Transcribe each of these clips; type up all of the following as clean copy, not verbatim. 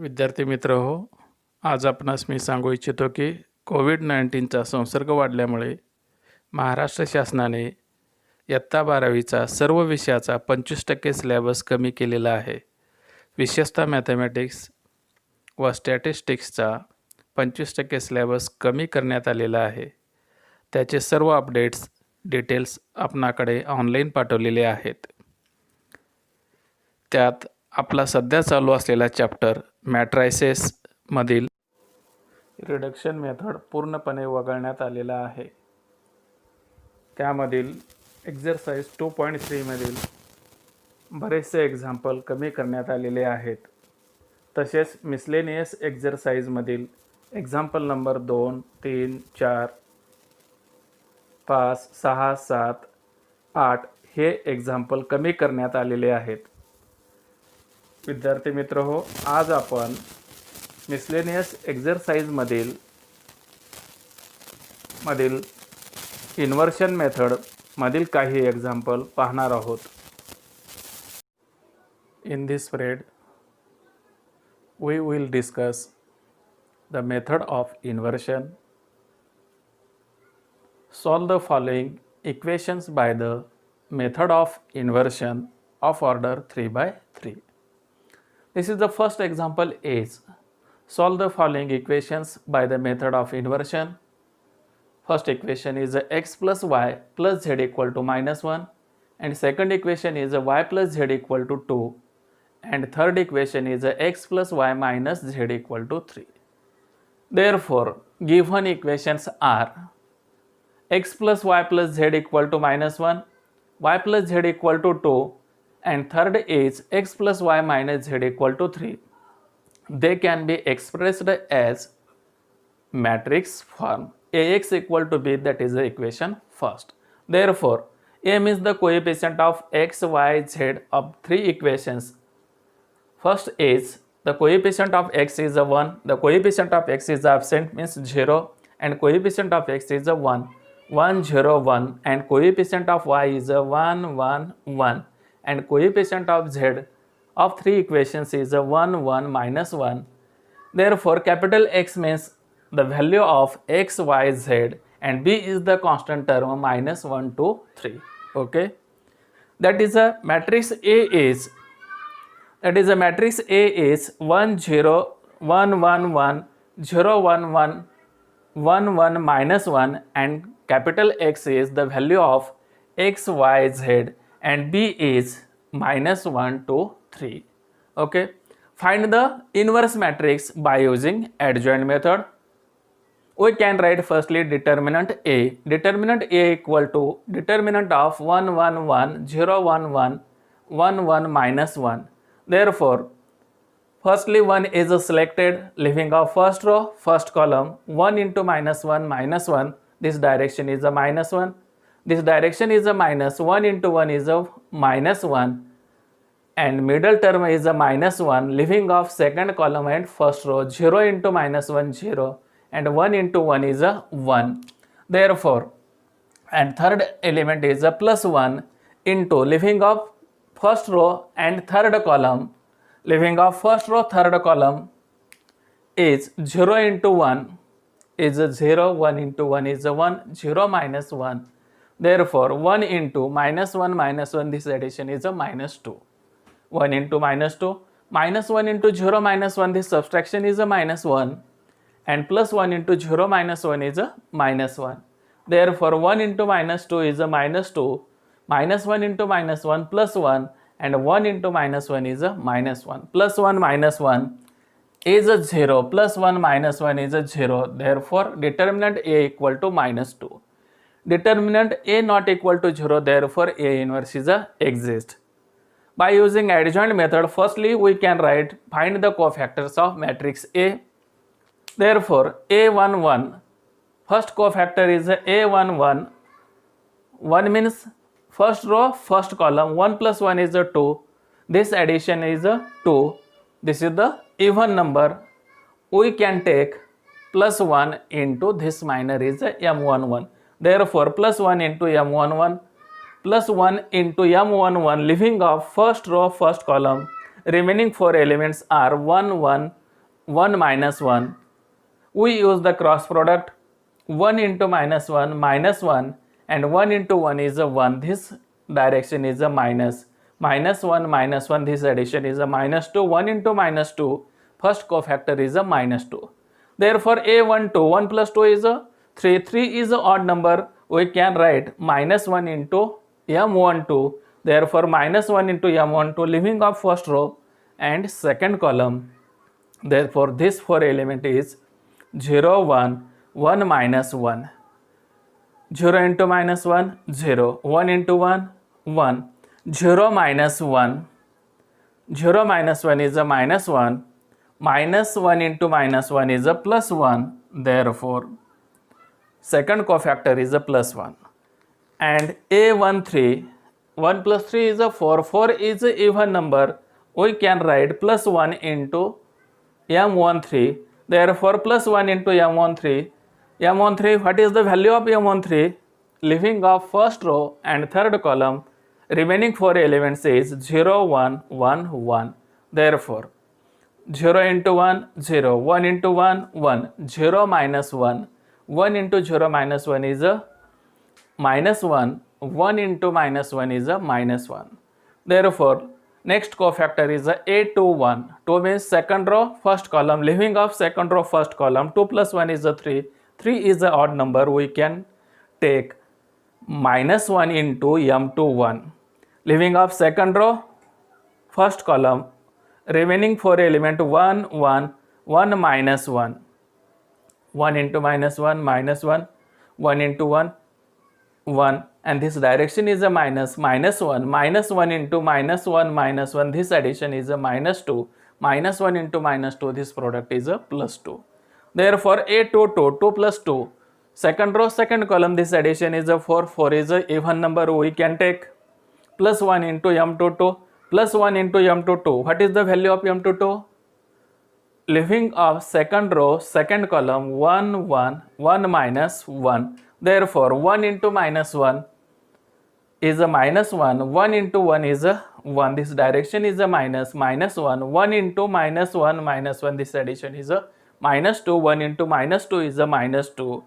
विद्यार्थी मित्र हो, आज आपणास मी सांगू इच्छितो की कोविड-19चा संसर्ग वाढल्यामुळे महाराष्ट्र शासनाने इयत्ता 12वीचा सर्व विषयाचा 25% सिलेबस कमी केलेला आहे. विशेषतः मॅथमॅटिक्स व स्टॅटिस्टिक्सचा 25% सिलेबस कमी करण्यात आलेला आहे. त्याचे सर्व अपडेट्स डिटेल्स आपणाकडे ऑनलाईन पाठवलेले आहेत. त्यात आपला सध्या चालू असलेला चॅप्टर मॅट्रायसेसमधील रिडक्शन मेथड पूर्णपणे वगळण्यात आलेला आहे. त्यामधील एक्झरसाइज 2.3 मधील बरेचसे एक्झाम्पल कमी करण्यात आलेले आहेत. तसेच मिसलेनियस एक्झरसाइजमधील एक्झाम्पल नंबर 2, 3, 4, 5, 6, 7, 8 हे एक्झाम्पल कमी करण्यात आलेले आहेत. विद्यार्थी मित्र हो, आज आपण मिसलेनियस एक्झरसाइजमधील इन्व्हर्शन मेथड मधील काही एक्झाम्पल पाहणार आहोत. In this spread we will discuss the method of inversion. Solve the following equations by the method of inversion of order 3 by 3. This is the first example is solve the following equations by the method of inversion. First equation is x plus y plus z equal to -1 and second equation is y plus z equal to 2 and third equation is x plus y minus z equal to 3. Therefore, given equations are x plus y plus z equal to -1, y plus z equal to 2 and third is x plus y minus z equal to 3. They can be expressed as matrix form. Ax equal to b, that is the equation first. Therefore, m is the coefficient of x, y, z of three equations. First is the coefficient of x is a 1, the coefficient of x is absent means 0 and coefficient of x is a 1, 1, 0, 1 and coefficient of y is a 1, 1, 1 and coefficient of z of three equations is a 1, 1, minus 1. Therefore, capital X means the value of x, y, z and b is the constant term -1, 2, 3. Okay, that is a matrix A is a matrix A is 1, 0, 1, 1, 1, 0, 1, 1, 1, 1, minus 1 and capital X is the value of x, y, z and b is -1, 2, 3. Okay, find the inverse matrix by using adjoint method. We can write firstly determinant A. Determinant A equal to determinant of 1, 1, 1, 0, 1, 1, 1, 1, minus 1. Therefore, firstly 1 is selected, leaving of first row, first column, 1 into -1, minus 1, this direction is a -1, this direction is a -1 into 1 is a -1 and middle term is a -1, leaving of second column and first row, 0 into -1, 0 and 1 into 1 is a 1. Therefore, and third element is a +1 into leaving of first row and third column, leaving of first row, third column is 0 into 1 is a 0, 1 into 1 is a 1, 0 minus 1. Therefore, 1 into -1 minus 1, this addition is a -2. 1 into -2, -1 into 0 minus 1, this subtraction is a -1 and +1 into 0 minus 1 is a -1. Therefore, 1 into -2 is a -2, -1 into -1 +1 and 1 into -1 is a -1. +1 minus 1 is a 0, +1 minus 1 is a 0. Therefore, determinant A equal to -2. Determinant A not equal to 0, therefore A inverse is a exist. By using adjoint method, firstly we can write find the cofactors of matrix A. Therefore, A11, first cofactor is A11, 1 means first row, first column, 1 plus 1 is a 2, this addition is a 2, this is the even number, we can take +1 into this minor is a M11. Therefore, +1 into M11 +1 into M11, leaving of first row, first column, remaining 4 elements are 1, 1, 1 minus 1. We use the cross product. 1 into minus 1 minus 1, and 1 into 1 is a 1. This direction is a minus. Minus 1 minus 1, this addition is a minus 2. 1 into minus 2, first cofactor is a minus 2. Therefore A12, 1 plus 2 is a 3. 3 is an odd number. We can write minus 1 into M12. Therefore minus 1 into M12, leaving off first row and second column. Therefore this 4 element is 0, 1, 1 minus 1. 0 into minus 1, 0. 1 into 1, 1. 0 minus 1. 0 minus 1 is a minus 1. Minus 1 into minus 1 is a plus 1. Therefore, second cofactor is a plus 1. And A13, 1 plus 3 is a 4. 4 is an even number. We can write plus 1 into M13. Therefore, plus 1 into M13. M13, what is the value of M13? Leaving off first row and third column, remaining 4 elements is 0, 1, 1, 1. Therefore, 0 into 1, 0. 1 into 1, 1. 0 minus 1. 1 into 0 minus 1 is a minus 1. 1 into minus 1 is a minus 1. Therefore, next cofactor is a A21. 2 means second row, first column. Leaving off second row, first column. 2 plus 1 is a 3. 3 is an odd number. We can take minus 1 into M21. Leaving off second row, first column. Remaining 4 element 1, 1, 1 minus 1. 1 into minus 1, minus 1. 1 into 1, 1. And this direction is a minus, minus 1. Minus 1 into minus 1, minus 1. This addition is a minus 2. Minus 1 into minus 2. This product is a plus 2. Therefore, A22, 2 plus 2. Second row, second column. This addition is a 4. 4 is a even number. We can take plus 1 into M22. Plus 1 into M22. What is the value of M22? Leaving off second row, second column, 1, 1, 1 minus 1. Therefore, 1 into minus 1 is a minus 1. 1 into 1 is a 1. This direction is a minus, minus 1. 1 into minus 1, minus 1. This addition is a minus 2. 1 into minus 2 is a minus 2.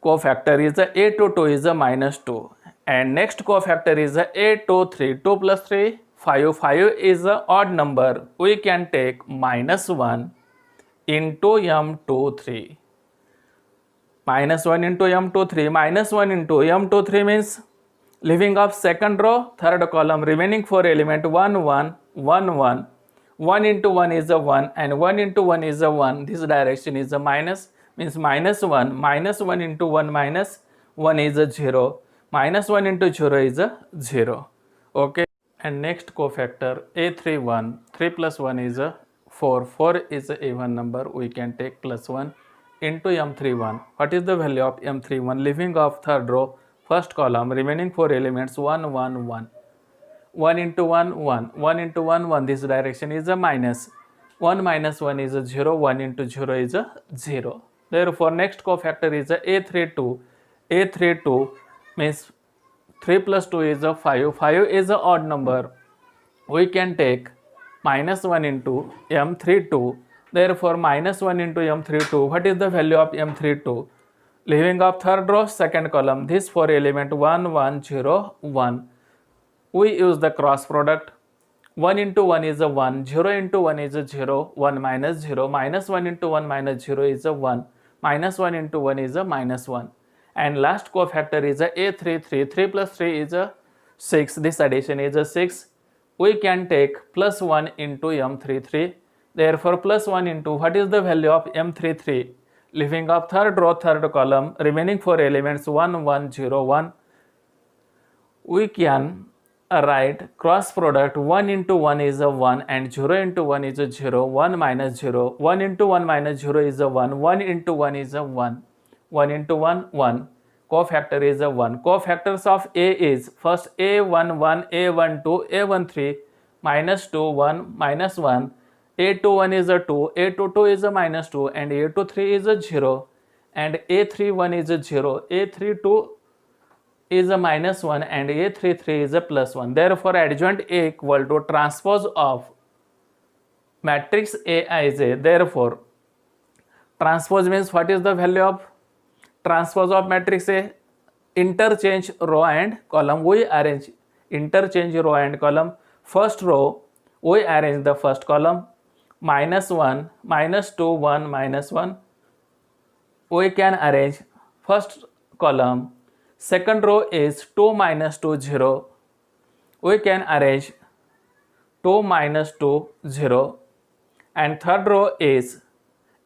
Cofactor is a A22 is a minus 2. And next cofactor is a A23. 2 plus 3, 5. 5 is an odd number. We can take minus 1 into M23. Minus 1 into M23. Minus 1 into M23 means leaving off second row, third column, remaining 4 element 1, 1, 1, 1. 1 into 1 is a 1 and 1 into 1 is a 1. This direction is a minus, means minus 1. Minus 1 into 1 minus 1 is a 0. Minus 1 into 0 is a 0. Okay. And next cofactor A31. 3 plus 1 is a 4. 4 is an even number. We can take plus 1 into M31. What is the value of M31? Leaving off third row, first column, remaining 4 elements 1, 1, 1. 1 into 1, 1. 1 into 1, 1. This direction is a minus. 1 minus 1 is a 0. 1 into 0 is a 0. Therefore, next cofactor is a A32. A32 means 3 plus 2 is a 5. 5 is an odd number. We can take minus 1 into M32. Therefore, minus 1 into M32. What is the value of M32? Leaving off third row, second column. This 4 element 1, 1, 0, 1. We use the cross product. 1 into 1 is a 1. 0 into 1 is a 0. 1 minus 0. Minus 1 into 1 minus 0 is a 1. Minus 1 into 1 is a minus 1. And last cofactor is a A33. 3 plus 3 is a 6. This addition is a 6. We can take plus 1 into M33. Therefore, plus 1 into, what is the value of M33? Leaving off third row, third column, remaining 4 elements 1, 1, 0, 1. We can write cross product. 1 into 1 is a 1 and 0 into 1 is a 0. 1 minus 0. 1 into 1 minus 0 is a 1. 1 into 1 is a 1. 1 into 1, 1. Cofactor is a 1. Cofactors of A is first A11, A12, A13, minus 2, 1, minus 1. A21 is a 2, A22 is a minus 2, and A23 is a 0, and A31 is a 0, A32 is a minus 1, and A33 is a plus 1. Therefore, adjoint A equal to transpose of matrix A is A, therefore transpose means what is the value of transpose of matrix A? Interchange row and column. We arrange interchange row and column. First row we arrange the first column, -1, -2, 1, -1. We can arrange first column. Second row is 2, -2, 0. We can arrange 2, -2, 0. And third row is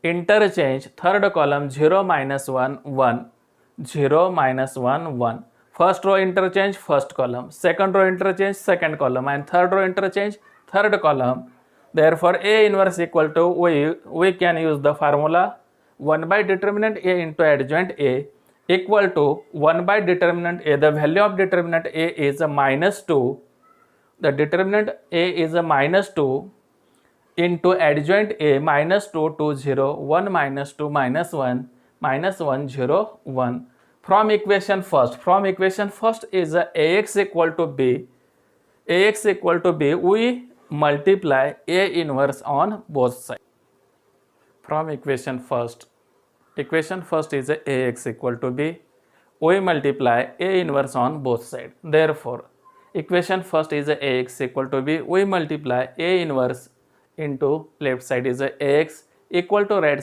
interchange third column 0, -1, 1. 0, -1, 1. First row interchange first column, second row interchange second column, and third row interchange third column. Therefore A inverse equal to, we can use the formula 1 by determinant A into adjoint A equal to 1 by determinant A. The value of determinant A is a -2. The determinant A is a -2 into adjoint A, -2, 2, 0, 1, -2, -1, -1, 0, 1. From equation first is Ax equal to B. Ax equal to B, we multiply A inverse on both sides. From equation first is Ax equal to B. We multiply A inverse on both sides. Therefore, equation first is Ax equal to B. We multiply A inverse into left side is Ax equal to right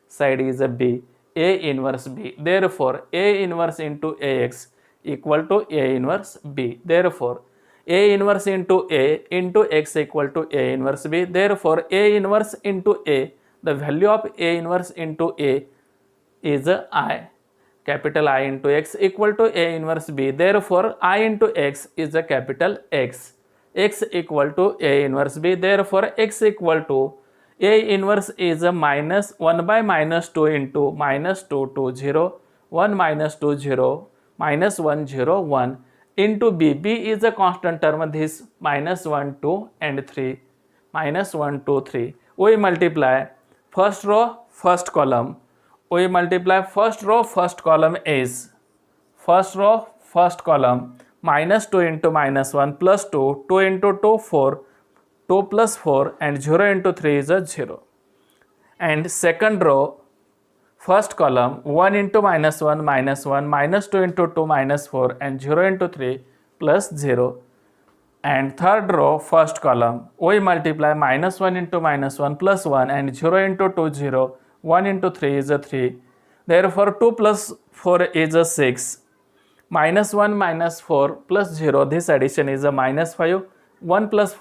side is B. A inverse B. Therefore, A inverse into Ax equal to A inverse B. Therefore, A inverse into A into X equal to A inverse B. Therefore, A inverse into A, the value of A inverse into A is I. Capital I into X equal to A inverse B. Therefore, I into X is a capital X. X equal to A inverse B. Therefore, X equal to A inverse is a -1 by -2 into -2, 2, 0, 1, -2, 0, -1, 0, 1 into B. B is a constant term. This -1, 2 and 3, -1, 2, 3. We multiply first row, first column. We multiply first row, first column is first row, first column, -2 into -1 plus 2, 2 into 2, 4, 2 plus 4, and 0 into 3 is a 0. And second row, first column, 1 into -1, -1, -2 into 2, -4, and 0 into 3 plus 0. And third row, first column, we multiply -1 into -1 plus 1, and 0 into 2, 0, 1 into 3 is a 3. Therefore, 2 plus 4 is a 6. -1 -4 plus 0, this addition is a -5. 1 plus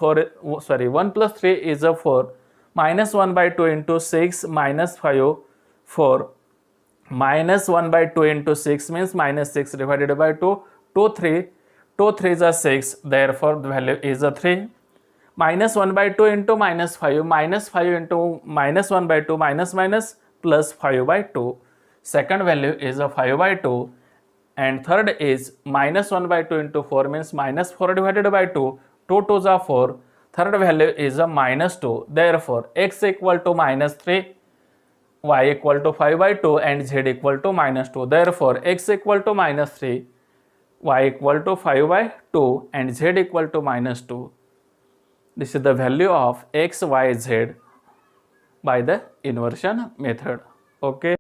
3 is a 4. -1 by 2 into 6 -5, 4. -1 by 2 into 6 means -6 divided by 2, 2, 3. 2, 3 is a 6. Therefore, the value is a 3. -1 by 2 into -5, -5 into -1 by 2, minus plus 5 by 2. Second value is a 5 by 2. And third is -1 by 2 into 4 means -4 divided by 2. 2 2s are 4. Third value is a -2. Therefore, x equal to -3, y equal to 5 by 2, and z equal to -2. Therefore, x equal to -3, y equal to 5 by 2, and z equal to -2. This is the value of x, y, z by the inversion method. Okay.